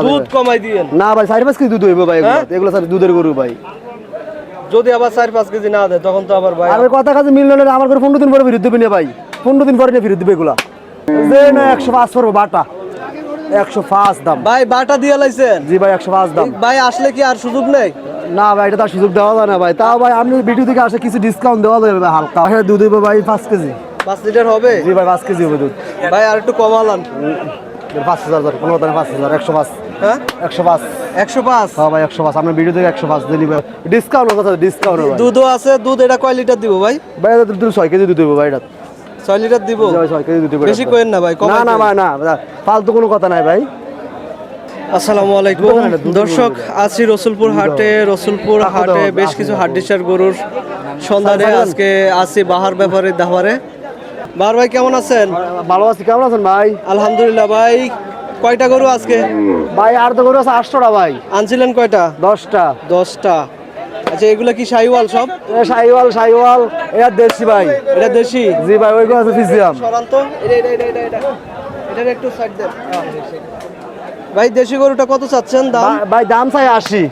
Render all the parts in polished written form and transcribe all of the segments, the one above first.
দুধ কমাই দিয়েন না ভাই 4-5 কেজি দুধ হইব ভাই এগুলো সব দুধের গরু ভাই। যদি আবার 4-5 কেজি না দেয় তখন তো আবার ভাই আর কথা কাছে মিলল না আমার করে 15 দিন পরে ফেরত দিবে না ভাই 15 দিন পরে ফেরত দিবে এগুলা যে না 105 পড়বো বাটা 105 দাম ভাই বাটা দিয়ে লাইছেন জি ভাই 105 দাম ভাই আসলে কি আর সুযোগ নেই না ভাই এটা তার সুযোগ দেওয়া যায় না ভাই তাও ভাই আপনি ভিডিও থেকে আসে কিছু ডিসকাউন্ট দেওয়া যাবে ভাই হালকা হ্যাঁ দুধ হইব ভাই 5 কেজি 5 লিটার হবে জি ভাই 5 কেজি হবে দুধ ভাই আর একটু কমালান 5000 কোনো কথা না 5000 105 হ্যাঁ 105 105 হ্যাঁ ভাই 105 আপনার ভিডিও থেকে 105 দিয়ে নিবে ডিসকাউন্ট কথা ডিসকাউন্ট ভাই দুধও আছে দুধ এটা কয় লিটার দিব ভাই ভাই এটা দুধ 6 কেজি দুধ হইব ভাই এটা 6 লিটার দিব জি ভাই 6 কেজি দুধ হইব বেশি কইেন না ভাই না না ভাই না ফালতু কোনো কথা নাই ভাই আসসালামু আলাইকুম দর্শক আছি রসুলপুর হাটে বেশ কিছু হাড্ডিসার গরুর সন্ধানে আজকে আছি বাহার ব্যাপারে দাওয়ারে বাহার ভাই কেমন আছেন ভালো আছি কেমন আছেন ভাই আলহামদুলিল্লাহ ভাই কয়টা গরু আজকে ভাই আর তো গরু আছে 8টা ভাই আনছিলেন কয়টা 10টা আচ্ছা এগুলা কি শাহিওয়াল সব শাইওয়াল এটা দেশি ভাই এটা দেশি জি ভাই ওইগুলো আছে ফিজিয়াম সরান্ত এটা একটু সাইড দেন ভাই দেশি গরুটা কত চাচ্ছেন দাম ভাই দাম চাই 80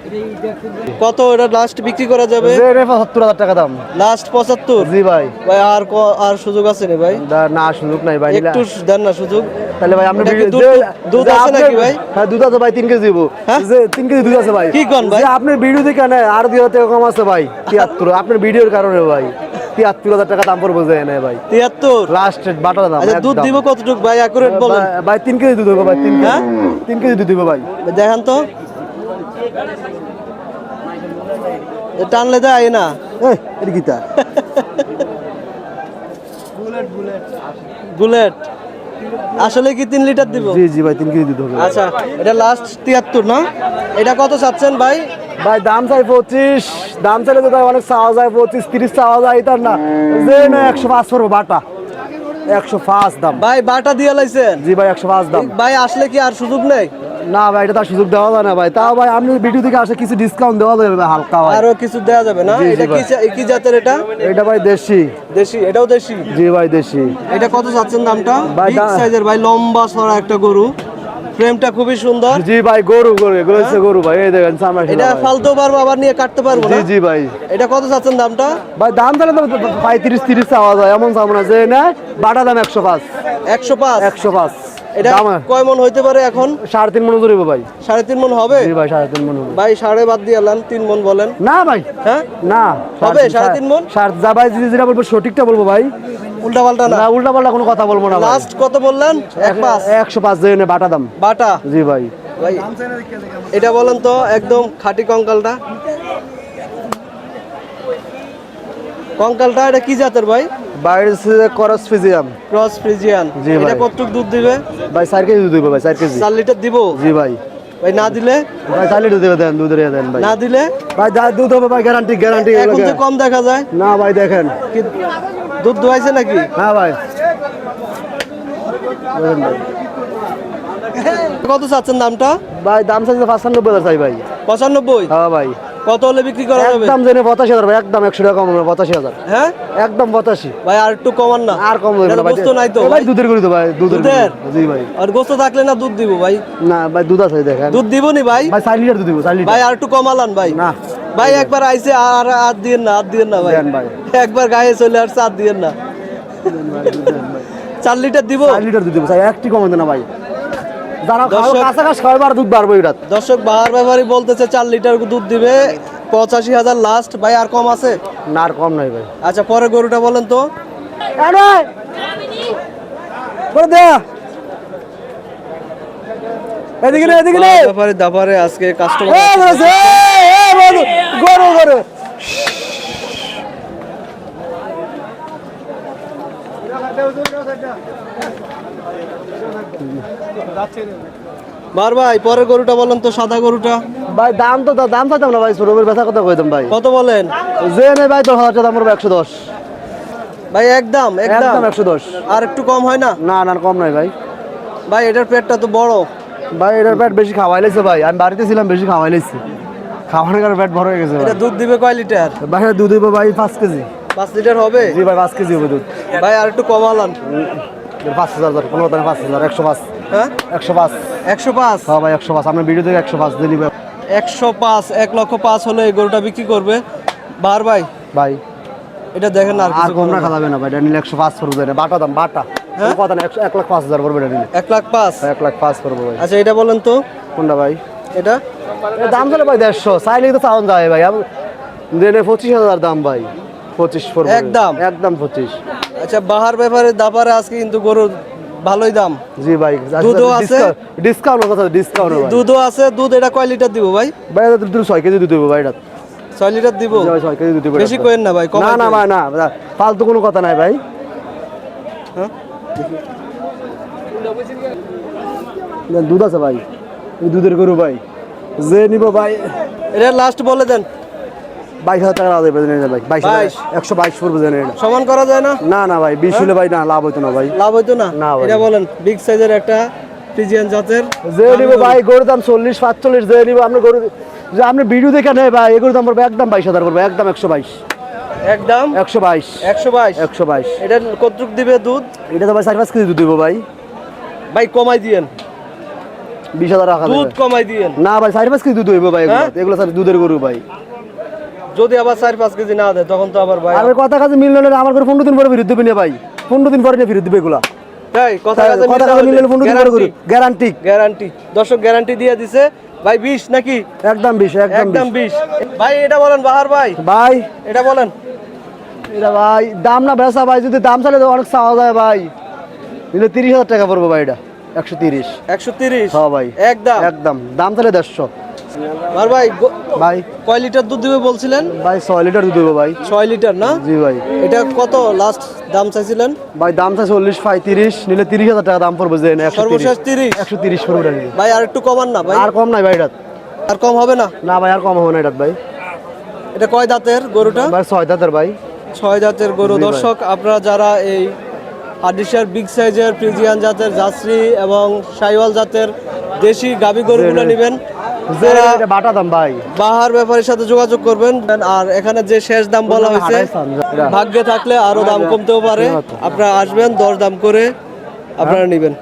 কত এটা লাস্ট বিক্রি করা যাবে যে 75000 টাকা দাম লাস্ট 75 জি ভাই ভাই আর সুযোগ আছে রে ভাই না সুযোগ নাই ভাই একটু দেন না সুযোগ তাহলে ভাই আপনি দুধ আছে নাকি ভাই হ্যাঁ দুধ আছে ভাই 3 কেজি দিব যে 3 কেজি দুধ আছে ভাই কি কোন ভাই আপনি ভিডিও দেখে না আর 2000 টাকা কম আছে ভাই 73 আপনার ভিডিওর কারণে ভাই 73000 টাকা দাম পড়বে যায় না ভাই 73 লাস্ট বাটার দাম আচ্ছা দুধ দিব কতটুকু ভাই অ্যাকুরেট বলেন ভাই 3 কেজি দুধ হবে ভাই 3 কেজি 3 কেজি দুধ দিব ভাই দেখেন তো টানলে দেয় না এটা কিটা বুলেট আসলে কি 3 লিটার দিব জি জি ভাই 3 কেজি দুধ হবে আচ্ছা এটা লাস্ট 73 না এটা কত চাচ্ছেন ভাই ভাই দাম চাই 25 দাম চাইলে তো অনেক চাওয়া যায় 25 30 চাওয়া যায় এটা না যে না 105 পড়বো বাটা 105 দাম ভাই বাটা দিয়ে লাইছেন জি ভাই 105 দাম ভাই আসলে কি আর সুযোগ নেই না ভাই এটা তার সুযোগ দেওয়া যায় না ভাই তাও ভাই আপনি ভিডিও থেকে আসে কিছু ডিসকাউন্ট দেওয়া যাবে ভাই হালকা ভাই আরো কিছু দেয়া যাবে না জি, জি এটা ভাই। কি জাতের এটা এটা ভাই দেশি এটাও দেশি জি ভাই দেশি এটা কত চাচ্ছেন দামটা ভাই, বিগ সাইজের ভাই লম্বা সরা একটা গরু ফ্রেমটা খুবই সুন্দর জি ভাই গরু এগুলো হচ্ছে গরু ভাই এই দেখেন সামনে এটা ফালতেও পারবো আবার নিয়ে কাটতে পারবো জি না জি ভাই এটা কত চাচ্ছেন দামটা ভাই দাম তাহলে তো 35 30 চাওয়া যায় এমন চাবো না যে না বাটা দাম 105 105 এটা দাম কয় মন হইতে পারে এখন 3.5 মন ধরিব ভাই 3.5 মন হবে জি ভাই 3.5 মন হবে ভাই সাড়ে বাদ দিয়ে এলাম 3 মন বলেন না ভাই হ্যাঁ না হবে 3.5 মন যা ভাই যেটা বলবো সঠিকটা বলবো ভাই উল্টা পাল্টা না না উল্টা পাল্টা কোনো কথা বলবো না ভাই লাস্ট কত বললেন 105 জেনে বাটা দাম বাটা জি ভাই ভাই এটা বলেন তো একদম খাঁটি কঙ্কালটা এটা কি জাতের ভাই বাইরে ক্রস ফিজিয়াম ক্রস ফ্রিজিয়ান জি ভাই। এটা কতটুক দুধ দিবে ভাই 4 কেজি দুধ দিবে ভাই 4 কেজি 4 লিটার দিব জি ভাই ভাই না দিলে ভাই 4 লিটার দিবে দেন দুধ রে দেন ভাই না দিলে ভাই যা দুধ হবে ভাই গ্যারান্টি এখন তো কম দেখা যায় না ভাই দেখেন কি দুধ দোয়াইছে নাকি হ্যাঁ ভাই দেখেন ভাই। কত চাচ্ছেন দামটা ভাই দাম চাইছে 95 চাই ভাই 95 হ্যাঁ ভাই কত হলে বিক্রি করা যাবে একদম জেনে 85000 ভাই একদম 100 টাকা কম হবে 85000 হ্যাঁ একদম 85 ভাই আর একটু কমান না আর কম হবে এটা না ভাই গোস্ত নাই তো ভাই ভাই দুধের গরু তো ভাই দুধের দুধের? গরু। জি ভাই আর গোস্ত থাকলে না দুধ দিব ভাই না ভাই দুধ আছে দেখেন দুধ দিব নি ভাই ভাই 4 লিটার দুধ দিব 4 লিটার ভাই আর একটু কমালান ভাই না ভাই একবার আইছে আর দিয়েন না ভাই দেন ভাই একবার গায়ে চলে আসছে আর দিয়েন না 4 লিটার দিব 4 লিটার দুধ দিব ভাই একটি কম না ভাই যারা দর্শক- কাছাকাছি খাবার দুধ বাড়বে এটা দর্শক বাহার ব্যাপারী বলতেছে 4 লিটার দুধ দিবে 85,000 লাস্ট ভাই আর কম আছে না আর কম নাই ভাই আচ্ছা পরে গরুটা বলেন তো আরে করে দে এদিকে নে এদিকে নে ব্যাপারে দাপারে আজকে কাস্টমার এ বলেছে গরু গরু বার ভাই পরের গরুটা বলেন তো সাদা গরুটা ভাই দাম চাইতাম না ভাই সরবের বেচা কথা কইতাম ভাই কত বলেন যে নে ভাই 10000 টাকা দাম 110 ভাই একদম একদম 110 আর একটু কম হয় না না না কম নাই ভাই ভাই এটার পেটটা তো বড় ভাই এটার পেট বেশি খাওয়াইলেছে ভাই আমি বাড়িতে ছিলাম বেশি খাওয়াইলেছি খাওয়ানোর কারণে পেট বড় হয়ে গেছে ভাই এটা দুধ দিবে কয় লিটার ভাই দুধ দিব ভাই 5 কেজি 5 লিটার হবে জি ভাই 5 কেজি হবে দুধ ভাই আর একটু কমালান 5000 কোনো কথা না 5000 105 হ্যাঁ 105 105 হ্যাঁ ভাই 105 আপনার ভিডিও থেকে 105 দিয়ে নিবে 105 1,05,000 হলে এই গরুটা বিক্রি করবে বাহার ভাই। ভাই এটা দেখেন না আর কম রাখা যাবে না ভাই, এটা নিলে 105 পড়বে না, বাটা দাম বাটা হ্যাঁ? কথা না 1,05,000 পড়বে এটা নিলে 1,05,000। 1,05,000 পড়বে ভাই। আচ্ছা এটা বলেন তো, কোনটা ভাই? এটা এর দাম চলে ভাই 150, চাইলেই তো চাওন যায় ভাই। আমি দেনে 25,000 দাম ভাই, 25 পড়বে একদম? একদম 25। আচ্ছা বাহার ব্যাপারে দাপারে আজকে কিন্তু গরুর ভালোই দাম। জি ভাই, দুধও আছে? ডিসকাউন্ট কথা, ডিসকাউন্ট ভাই। দুধও আছে। দুধ এটা কয় লিটার দিব ভাই? ভাই এটা দুধ 6 কেজি দুধ দেব ভাই, এটা 6 লিটার দিব? জি ভাই 6 কেজি দুধ দেব। বেশি কইেন না ভাই, না কমাই না কইেন। ভাই না, ফালতু কোনো কথা নাই ভাই। হ্যাঁ? দুধ আছে ভাই, এই দুধের গরু ভাই, যে নিব ভাই এটা লাস্ট বলে দেন। 22,000 টাকা লাভ দেবে না ভাই। 22 122 পড়বে জানেন এটা। সমান করা যায় না? না না ভাই, 20 হলে ভাই না লাভ হইতো না ভাই। লাভ হইতো না? না ভাই। এটা বলেন বিগ সাইজের একটা ফ্রিজিয়ান জাতের যে নিব ভাই গরুর দাম 40-45, যে নিব আপনি গরু যে আপনি ভিডিও দেখে নেয় ভাই, এগুলোর দাম পড়বে একদম 22,000 পড়বে, একদম 122। একদম 122 122। 122। এটা কতটুক দিবে দুধ? এটা তো ভাই 4-5 কেজি দুধ দিব ভাই। ভাই কমাই দিয়েন, 20,000 রাখা দুধ যাবে কমাই দিয়েন। না ভাই, 4-5 কেজি দুধ হইব ভাই। হ্যাঁ? এগুলো স্যার দুধের গরু ভাই। যদি আবার 4-5 কেজি না দেয় তখন তো আবার ভাই আর কথা কাছে মিললে না, আমার করে 15 দিন পরে ফেরত দিবে না ভাই, 15 দিন পরে নিয়ে ফেরত দিবে এগুলা। তাই কথা কাজে কথা কাছে মিললে 15 দিন পরে গরু গ্যারান্টি। গ্যারান্টি দর্শক গ্যারান্টি দিয়ে দিছে ভাই। 20 নাকি? একদম 20, একদম একদম 20 20। ভাই এটা বলেন বাহার ভাই, ভাই। এটা বলেন। এটা ভাই দাম না বেচা ভাই, যদি দাম চাইলে তো অনেক চাওয়া যায় ভাই। নিলে 30,000 টাকা পড়বে ভাই, এটা 130। 130? হ্যাঁ ভাই একদম একদম, দাম চাইলে 150 আর ভাই ভাই। কয় লিটার দুধ দিবে বলছিলেন? ভাই 6 লিটার দুধ দেবো ভাই। 6 লিটার না? জি ভাই। এটা কত লাস্ট দাম চাইছিলেন? ভাই দাম চাই 40-35, নিলে 30,000 টাকা দাম পড়বে যে সর্বশেষ 30? 130 পড়বে এটা নিলে। ভাই আর একটু কমান না ভাই, আর কম নাই ভাই এটা। আর কম হবে না? না ভাই আর কম হবে না এটা ভাই। এটা কয় দাঁতের গরুটা? ভাই 6 দাঁতের ভাই। 6 দাঁতের গরু। জি ভাই। দর্শক আপনারা যারা এই হাডিসার বিগ সাইজের ফ্রিজিয়ান জাতের জার্সি এবং সাইওয়াল জাতের দেশি গাভী গরুগুলো নেবেন, যে যারা এটা বাটা দাম ভাই। বাহার ব্যাপারের সাথে যোগাযোগ করবেন। আর এখানে যে শেষ দাম বলা হয়েছে, ভাগ্যে থাকলে আরো দাম কমতেও পারে। আপনারা আসবেন, দর দাম করে আপনারা নেবেন।